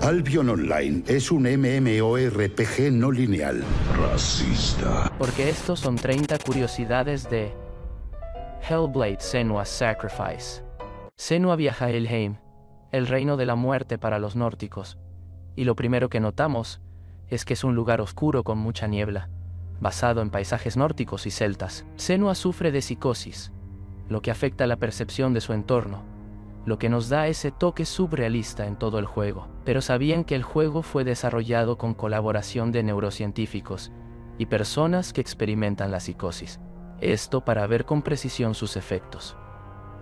Albion Online es un MMORPG no lineal. Racista. Porque estos son 30 curiosidades de Hellblade: Senua's Sacrifice. Senua viaja a Helheim, el reino de la muerte para los nórdicos, y lo primero que notamos es que es un lugar oscuro con mucha niebla, basado en paisajes nórdicos y celtas. Senua sufre de psicosis, lo que afecta la percepción de su entorno, lo que nos da ese toque surrealista en todo el juego. Pero ¿sabían que el juego fue desarrollado con colaboración de neurocientíficos y personas que experimentan la psicosis? Esto para ver con precisión sus efectos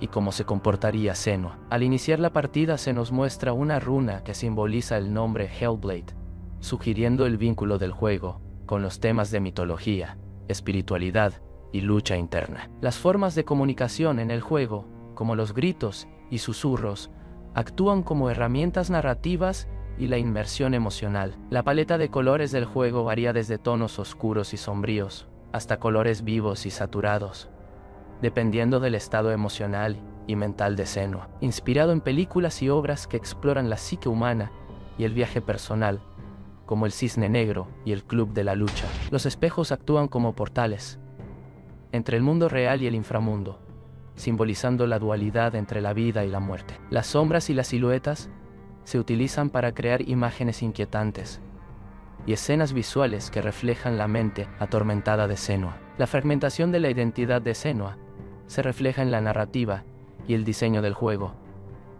y cómo se comportaría Senua. Al iniciar la partida se nos muestra una runa que simboliza el nombre Hellblade, sugiriendo el vínculo del juego con los temas de mitología, espiritualidad y lucha interna. Las formas de comunicación en el juego, como los gritos y susurros, actúan como herramientas narrativas y la inmersión emocional. La paleta de colores del juego varía desde tonos oscuros y sombríos hasta colores vivos y saturados, dependiendo del estado emocional y mental de Senua. Inspirado en películas y obras que exploran la psique humana y el viaje personal, como El Cisne Negro y El Club de la Lucha, los espejos actúan como portales entre el mundo real y el inframundo, simbolizando la dualidad entre la vida y la muerte. Las sombras y las siluetas se utilizan para crear imágenes inquietantes y escenas visuales que reflejan la mente atormentada de Senua. La fragmentación de la identidad de Senua se refleja en la narrativa y el diseño del juego,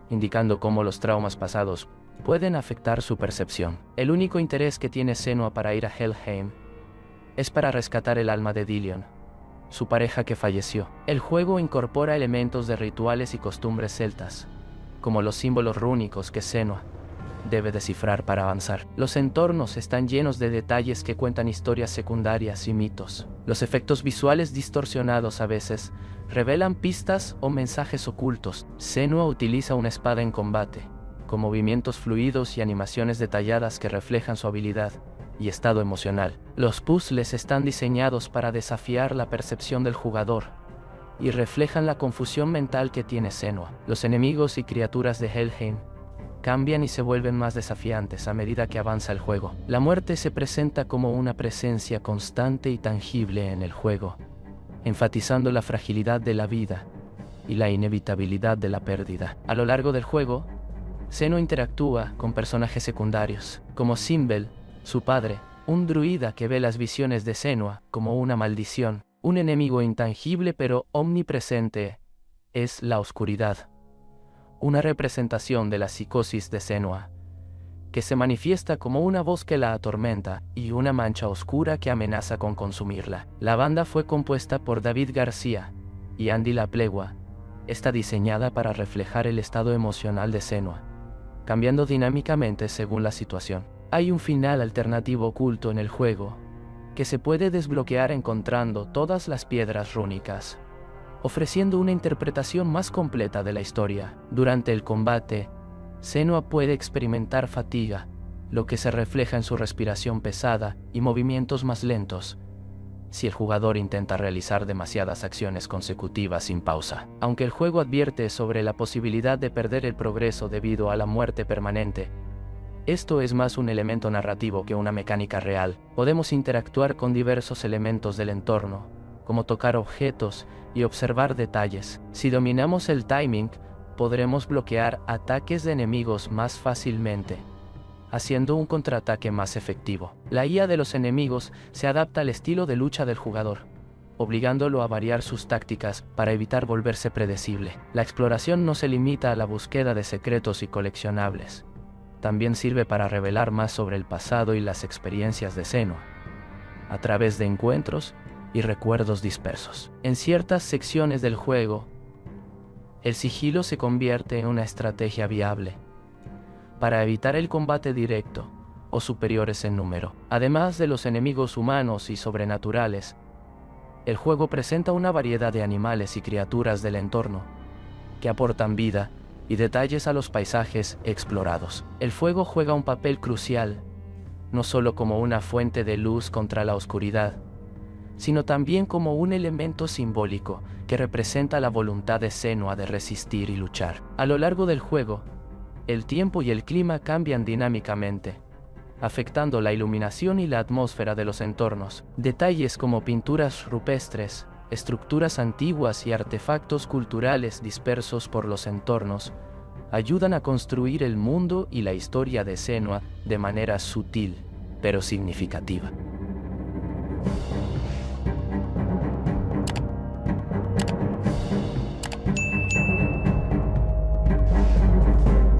indicando cómo los traumas pasados pueden afectar su percepción. El único interés que tiene Senua para ir a Helheim es para rescatar el alma de Dilion, su pareja que falleció. El juego incorpora elementos de rituales y costumbres celtas, como los símbolos rúnicos que Senua debe descifrar para avanzar. Los entornos están llenos de detalles que cuentan historias secundarias y mitos. Los efectos visuales distorsionados a veces revelan pistas o mensajes ocultos. Senua utiliza una espada en combate, con movimientos fluidos y animaciones detalladas que reflejan su habilidad y estado emocional. Los puzzles están diseñados para desafiar la percepción del jugador y reflejan la confusión mental que tiene Senua. Los enemigos y criaturas de Helheim cambian y se vuelven más desafiantes a medida que avanza el juego. La muerte se presenta como una presencia constante y tangible en el juego, enfatizando la fragilidad de la vida y la inevitabilidad de la pérdida. A lo largo del juego, Senua interactúa con personajes secundarios, como Simbel, su padre, un druida que ve las visiones de Senua como una maldición. Un enemigo intangible pero omnipresente es la oscuridad, una representación de la psicosis de Senua, que se manifiesta como una voz que la atormenta y una mancha oscura que amenaza con consumirla. La banda fue compuesta por David García y Andy Laplegua. Está diseñada para reflejar el estado emocional de Senua, cambiando dinámicamente según la situación. Hay un final alternativo oculto en el juego, que se puede desbloquear encontrando todas las piedras rúnicas, ofreciendo una interpretación más completa de la historia. Durante el combate, Senua puede experimentar fatiga, lo que se refleja en su respiración pesada y movimientos más lentos, si el jugador intenta realizar demasiadas acciones consecutivas sin pausa. Aunque el juego advierte sobre la posibilidad de perder el progreso debido a la muerte permanente, esto es más un elemento narrativo que una mecánica real. Podemos interactuar con diversos elementos del entorno, como tocar objetos y observar detalles. Si dominamos el timing, podremos bloquear ataques de enemigos más fácilmente, haciendo un contraataque más efectivo. La IA de los enemigos se adapta al estilo de lucha del jugador, obligándolo a variar sus tácticas para evitar volverse predecible. La exploración no se limita a la búsqueda de secretos y coleccionables. También sirve para revelar más sobre el pasado y las experiencias de Senua, a través de encuentros y recuerdos dispersos. En ciertas secciones del juego, el sigilo se convierte en una estrategia viable para evitar el combate directo o superiores en número. Además de los enemigos humanos y sobrenaturales, el juego presenta una variedad de animales y criaturas del entorno que aportan vida y detalles a los paisajes explorados. El fuego juega un papel crucial, no solo como una fuente de luz contra la oscuridad, sino también como un elemento simbólico que representa la voluntad de Senua de resistir y luchar. A lo largo del juego, el tiempo y el clima cambian dinámicamente, afectando la iluminación y la atmósfera de los entornos. Detalles como pinturas rupestres, estructuras antiguas y artefactos culturales dispersos por los entornos ayudan a construir el mundo y la historia de Senua de manera sutil, pero significativa.